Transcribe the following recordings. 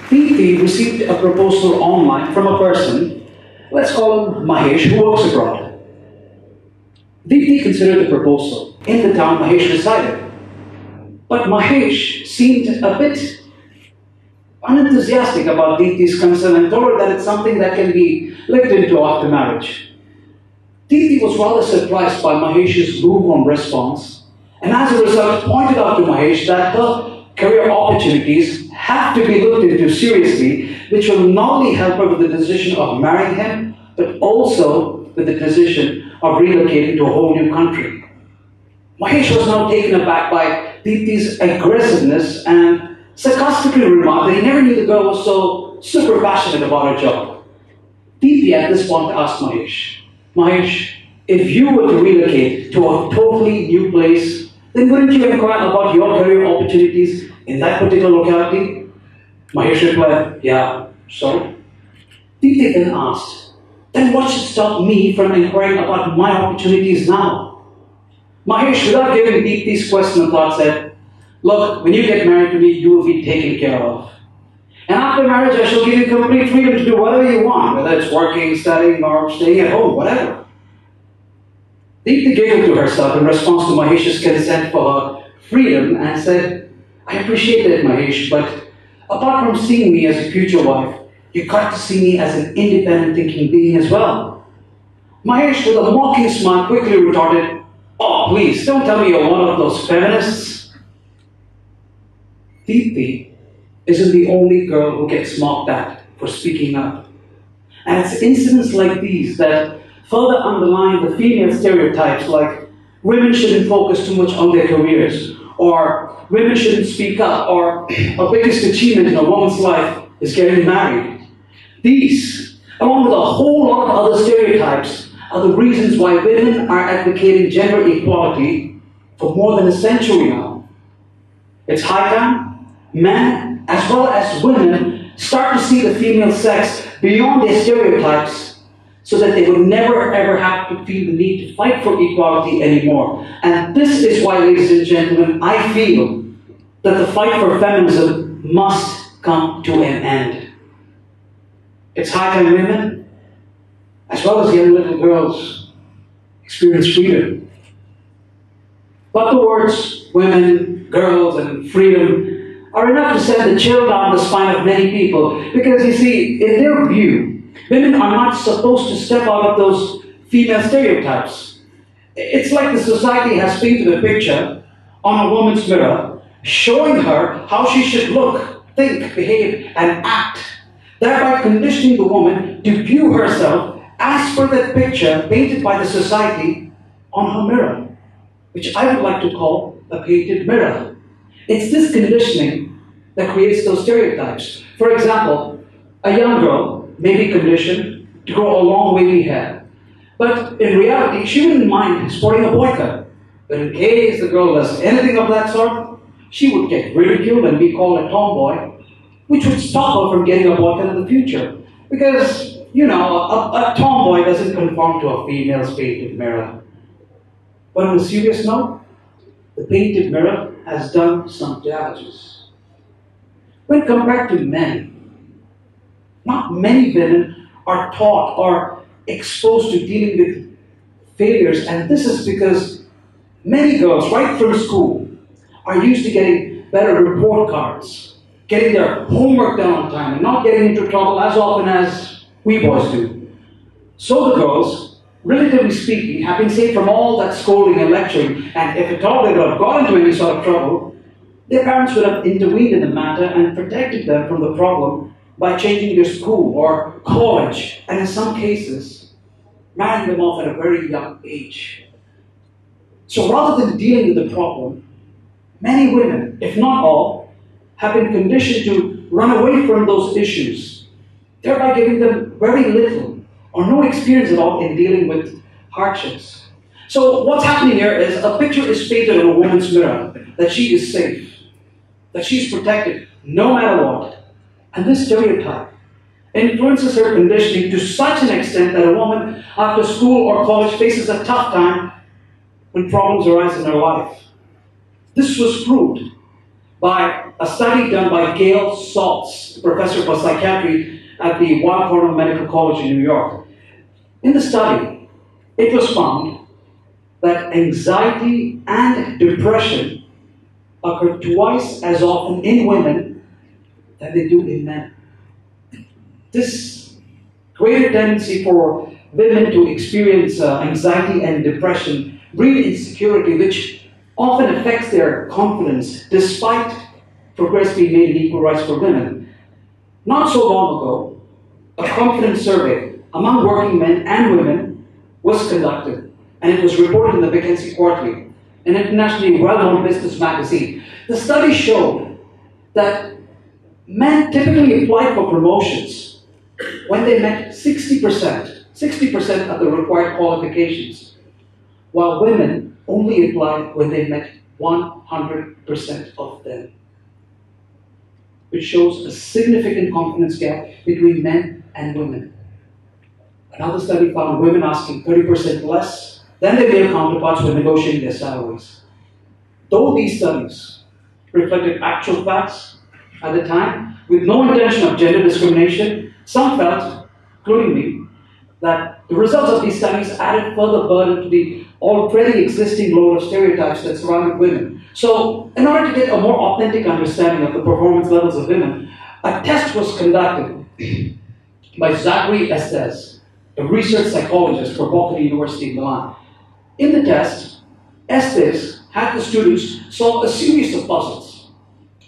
Deepti received a proposal online from a person, let's call him Mahesh, who works abroad. Deepti considered the proposal. In the town, Mahesh resided. But Mahesh seemed a bit unenthusiastic about Deepti's concern and told her that it's something that can be looked into after marriage. Deepti was rather surprised by Mahesh's lukewarm response, and as a result pointed out to Mahesh that her career opportunities have to be looked into seriously, which will not only help her with the decision of marrying him, but also with the decision of relocating to a whole new country. Mahesh was now taken aback by Deepti's aggressiveness and sarcastically remarked that he never knew the girl was so super passionate about her job. Deepti at this point asked Mahesh, Mahesh, if you were to relocate to a totally new place, then wouldn't you inquire about your career opportunities in that particular locality? Mahesh replied, yeah, so? Deepti then asked, then what should stop me from inquiring about my opportunities now? Mahesh, without giving Deepti's question a thought, said, look, when you get married to me, you will be taken care of. And after marriage, I shall give you complete freedom to do whatever you want, whether it's working, studying, or staying at home, whatever. Deepti giggled to herself in response to Mahesh's consent for her freedom and said, I appreciate that, Mahesh, but apart from seeing me as a future wife, you got to see me as an independent thinking being as well. Mahesh, with a mocking smile, quickly retorted, oh, please, don't tell me you're one of those feminists. Deepti isn't the only girl who gets mocked at for speaking up. And it's incidents like these that further underline the female stereotypes like women shouldn't focus too much on their careers, or women shouldn't speak up, or a biggest achievement in a woman's life is getting married. These, along with a whole lot of other stereotypes, are the reasons why women are advocating gender equality for more than a century now. It's high time men, as well as women, start to see the female sex beyond their stereotypes so that they would never ever have to feel the need to fight for equality anymore. And this is why, ladies and gentlemen, I feel that the fight for feminism must come to an end. It's high time women, as well as young little girls, experience freedom. But the words women, girls, and freedom are enough to send a chill down the spine of many people, because you see, in their view, women are not supposed to step out of those female stereotypes. It's like the society has painted a picture on a woman's mirror, showing her how she should look, think, behave, and act, thereby conditioning the woman to view herself as per that picture painted by the society on her mirror, which I would like to call a painted mirror. It's this conditioning that creates those stereotypes. For example, a young girl may be conditioned to grow a long wavy hair, but in reality, she wouldn't mind sporting a boy cut. But in case the girl does anything of that sort, she would get ridiculed and be called a tomboy, which would stop her from getting a boy cut in the future. Because, you know, a tomboy doesn't conform to a female's painted mirror. But on a serious note, the painted mirror has done some damages. When compared to men, not many women are taught or exposed to dealing with failures, and this is because many girls, right from school, are used to getting better report cards, getting their homework done on time, and not getting into trouble as often as we boys do. So the girls, relatively speaking, have been saved from all that scolding and lecturing, and if at all they would have got into any sort of trouble, their parents would have intervened in the matter and protected them from the problem by changing their school or college, and in some cases, marrying them off at a very young age. So rather than dealing with the problem, many women, if not all, have been conditioned to run away from those issues, thereby giving them very little or no experience at all in dealing with hardships. So what's happening here is a picture is painted on a woman's mirror that she is safe, that she's protected no matter what. And this stereotype influences her conditioning to such an extent that a woman after school or college faces a tough time when problems arise in her life. This was proved by a study done by Gail Saltz, professor for psychiatry at the Weill Cornell Medical College in New York. In the study, it was found that anxiety and depression occur twice as often in women than they do in men. This greater tendency for women to experience anxiety and depression breed insecurity, which often affects their confidence, despite progress being made in equal rights for women. Not so long ago, a confidence survey among working men and women was conducted, and it was reported in the McKinsey Quarterly, an internationally well-known business magazine. The study showed that men typically applied for promotions when they met 60% of the required qualifications, while women only applied when they met 100% of them, which shows a significant confidence gap between men and women. Another study found women asking 30% less than their male counterparts when negotiating their salaries. Though these studies reflected actual facts at the time, with no intention of gender discrimination, some felt, including me, that the results of these studies added further burden to the already existing load of stereotypes that surrounded women. So, in order to get a more authentic understanding of the performance levels of women, a test was conducted by Zachary Estes, a research psychologist for Bocconi University in Milan. In the test, Estes had the students solve a series of puzzles,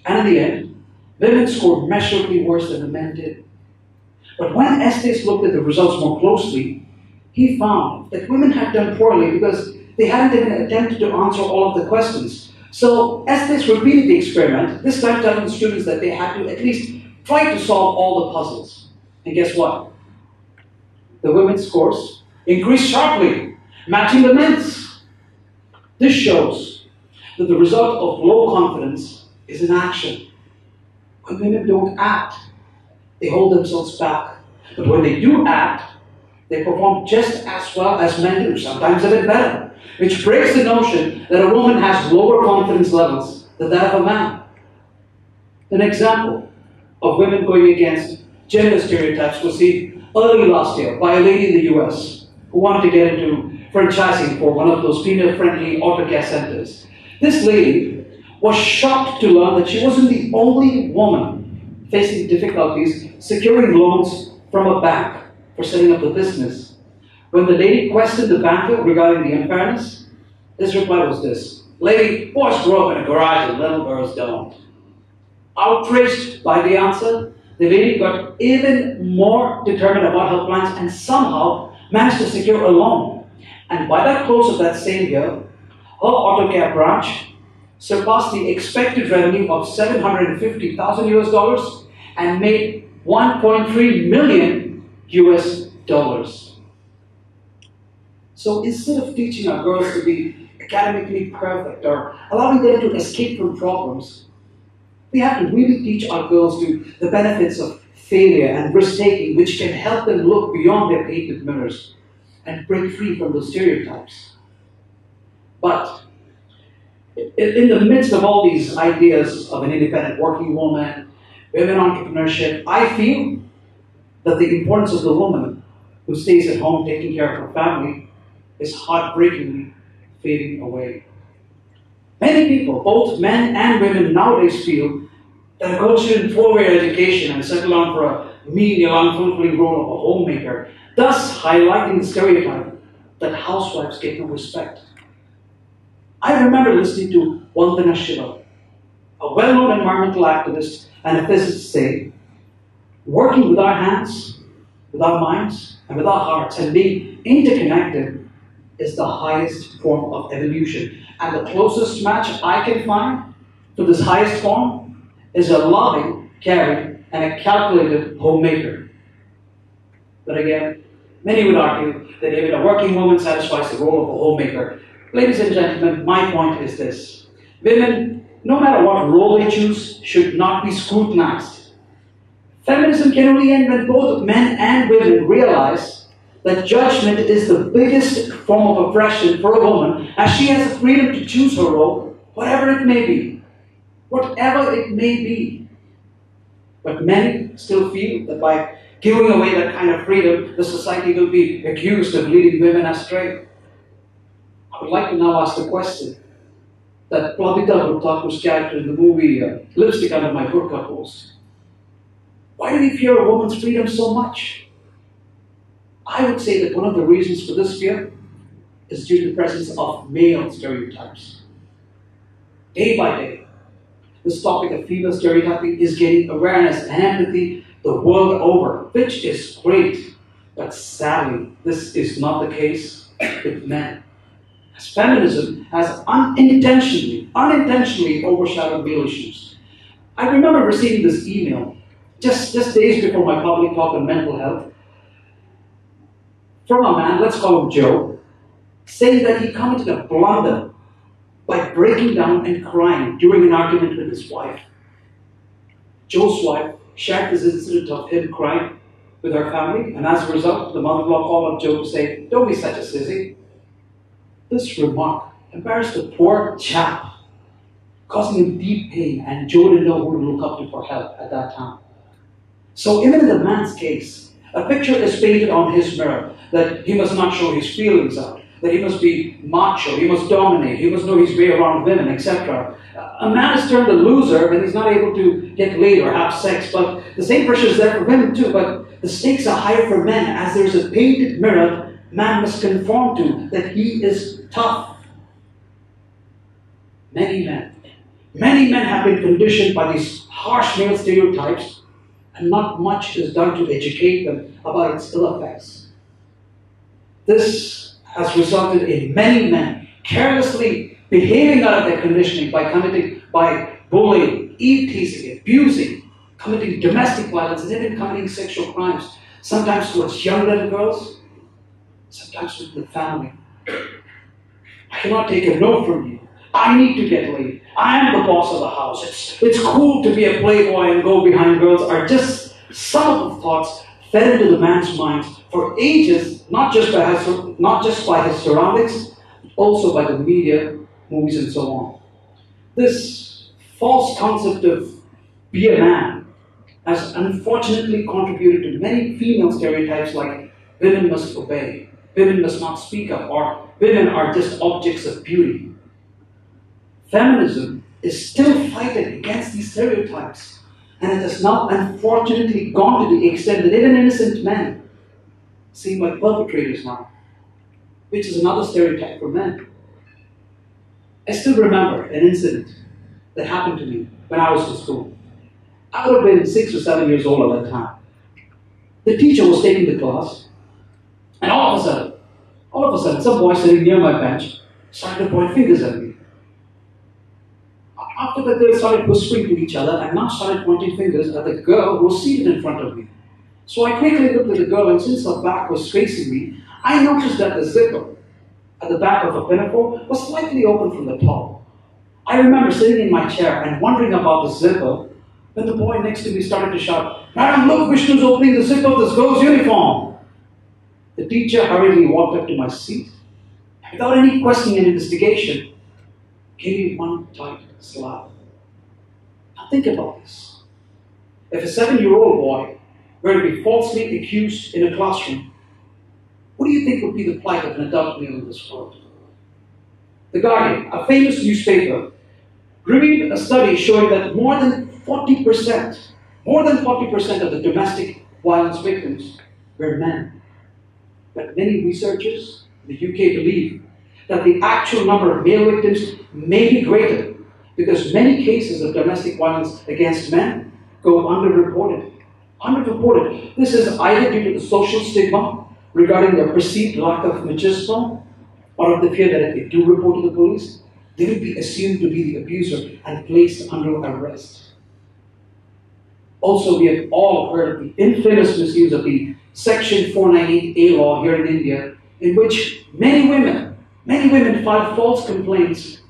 and in the end, women scored measurably worse than the men did. But when Estes looked at the results more closely, he found that women had done poorly because they hadn't even attempted to answer all of the questions. So Estes repeated the experiment, this time telling the students that they had to at least try to solve all the puzzles. And guess what? The women's scores increased sharply, matching the men's. This shows that the result of low confidence is inaction. When women don't act, they hold themselves back. But when they do act, they perform just as well as men do, sometimes a bit better, which breaks the notion that a woman has lower confidence levels than that of a man. An example of women going against gender stereotypes was seen early last year by a lady in the US who wanted to get into franchising for one of those female-friendly auto care centers. This lady was shocked to learn that she wasn't the only woman facing difficulties securing loans from a bank for setting up the business. When the lady questioned the banker regarding the unfairness, his reply was this: "Lady, boys grow up in a garage and little girls don't." Outraged by the answer, the lady got even more determined about her plans and somehow managed to secure a loan. And by the close of that same year, her auto care branch surpassed the expected revenue of $750,000 US and made $1.3 million US. So instead of teaching our girls to be academically perfect or allowing them to escape from problems, we have to really teach our girls the benefits of failure and risk-taking, which can help them look beyond their painted mirrors and break free from those stereotypes. But in the midst of all these ideas of an independent working woman, women entrepreneurship, I feel that the importance of the woman who stays at home taking care of her family is heartbreakingly fading away. Many people, both men and women nowadays, feel that a girl shouldn't forego education and settle down for a menial, unfulfilling role of a homemaker, thus highlighting the stereotype that housewives get no respect. I remember listening to Vandana Shiva, a well-known environmental activist and a physicist, say, "Working with our hands, with our minds, and with our hearts, and being interconnected is the highest form of evolution. And the closest match I can find to this highest form is a loving, caring, and a calculated homemaker." But again, many would argue that even a working woman satisfies the role of a homemaker. Ladies and gentlemen, my point is this: women, no matter what role they choose, should not be scrutinized. Feminism can only end when both men and women realize that judgment is the biggest form of oppression for a woman, as she has the freedom to choose her role, whatever it may be. whatever it may be. But many still feel that by giving away that kind of freedom, the society will be accused of leading women astray. I would like to now ask the question that Plavita Thakur's character in the movie Lipstick Under My Burqa posed. Why do we fear a woman's freedom so much? I would say that one of the reasons for this fear is due to the presence of male stereotypes. Day by day, this topic of female stereotyping is gaining awareness and empathy the world over, which is great. But sadly, this is not the case with men. As feminism has unintentionally overshadowed male issues. I remember receiving this email just days before my public talk on mental health from a man, let's call him Joe, saying that he committed a blunder by breaking down and crying during an argument with his wife. Joe's wife shared this incident of him crying with her family, and as a result, the mother-in-law called up Joe to say, "Don't be such a sissy." This remark embarrassed the poor chap, causing him deep pain, and Joe didn't know who to look up to for help at that time. So even in the man's case, a picture is painted on his mirror that he must not show his feelings out, that he must be macho, he must dominate, he must know his way around women, etc. A man is termed a loser when he's not able to get laid or have sex, but the same pressure is there for women too, but the stakes are higher for men as there's a painted mirror man must conform to, that he is tough. Many men have been conditioned by these harsh male stereotypes, and not much is done to educate them about its ill effects. This has resulted in many men carelessly behaving out of their conditioning by bullying, teasing, abusing, committing domestic violence, and even committing sexual crimes, sometimes towards young little girls, sometimes with the family. I cannot take a no from you. I need to get laid. I am the boss of the house. It's cool to be a playboy and go behind girls are just some of the thoughts fed into the man's mind for ages, not just by his surroundings, but also by the media, movies, and so on. This false concept of be a man has unfortunately contributed to many female stereotypes like women must obey, women must not speak up, or women are just objects of beauty. Feminism is still fighting against these stereotypes, and it has now unfortunately gone to the extent that even innocent men seem like perpetrators now, which is another stereotype for men. I still remember an incident that happened to me when I was in school. I would have been 6 or 7 years old at that time. The teacher was taking the class, and all of a sudden, some boy sitting near my bench started to point fingers at me. After that, they started whispering to each other and now started pointing fingers at the girl who was seated in front of me. So I quickly looked at the girl, and since her back was facing me, I noticed that the zipper at the back of her pinafore was slightly open from the top. I remember sitting in my chair and wondering about the zipper when the boy next to me started to shout, "Madam, look, Vishnu's opening the zipper of this girl's uniform." The teacher hurriedly walked up to my seat, and without any questioning and investigation, gave me one tight slap. Now think about this. If a 7-year-old boy were to be falsely accused in a classroom, what do you think would be the plight of an adult male in this world? The Guardian, a famous newspaper, revealed a study showing that more than 40% of the domestic violence victims were men. But many researchers in the UK believe that the actual number of male victims may be greater because many cases of domestic violence against men go underreported. This is either due to the social stigma regarding their perceived lack of machismo, or of the fear that if they do report to the police, they will be assumed to be the abuser and placed under arrest. Also, we have all heard of the infamous misuse of the Section 498A law here in India, in which many women filed false complaints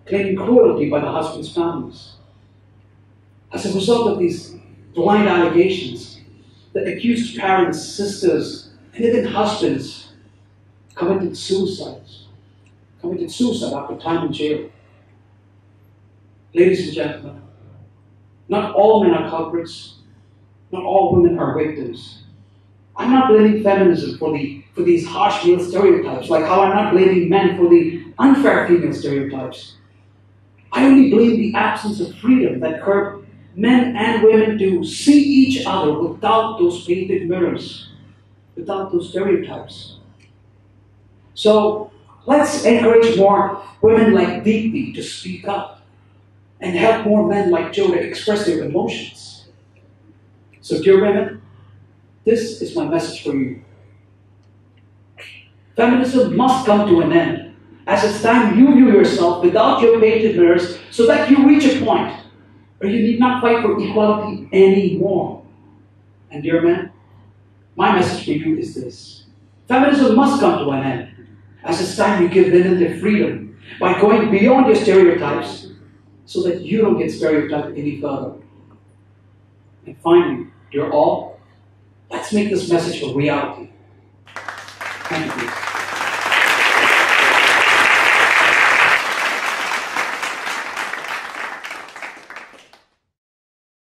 claiming cruelty by the husband's families. As a result of these blind allegations, the accused parents, sisters, and even husbands committed suicide after time in jail. Ladies and gentlemen, Not all men are culprits. Not all women are victims. I'm not blaming feminism for these harsh male stereotypes, like how I'm not blaming men for the unfair female stereotypes. I only blame the absence of freedom that curbed men and women to see each other without those painted mirrors, without those stereotypes. So let's encourage more women like Deepti to speak up and help more men like Joe to express their emotions. So dear women, this is my message for you. Feminism must come to an end, as it's time you view yourself without your painted mirrors so that you reach a point where you need not fight for equality anymore. And dear men, my message for you is this. Feminism must come to an end, as it's time you give women their freedom by going beyond your stereotypes so that you don't get stereotyped any further. And finally, dear all, let's make this message a reality. Thank you.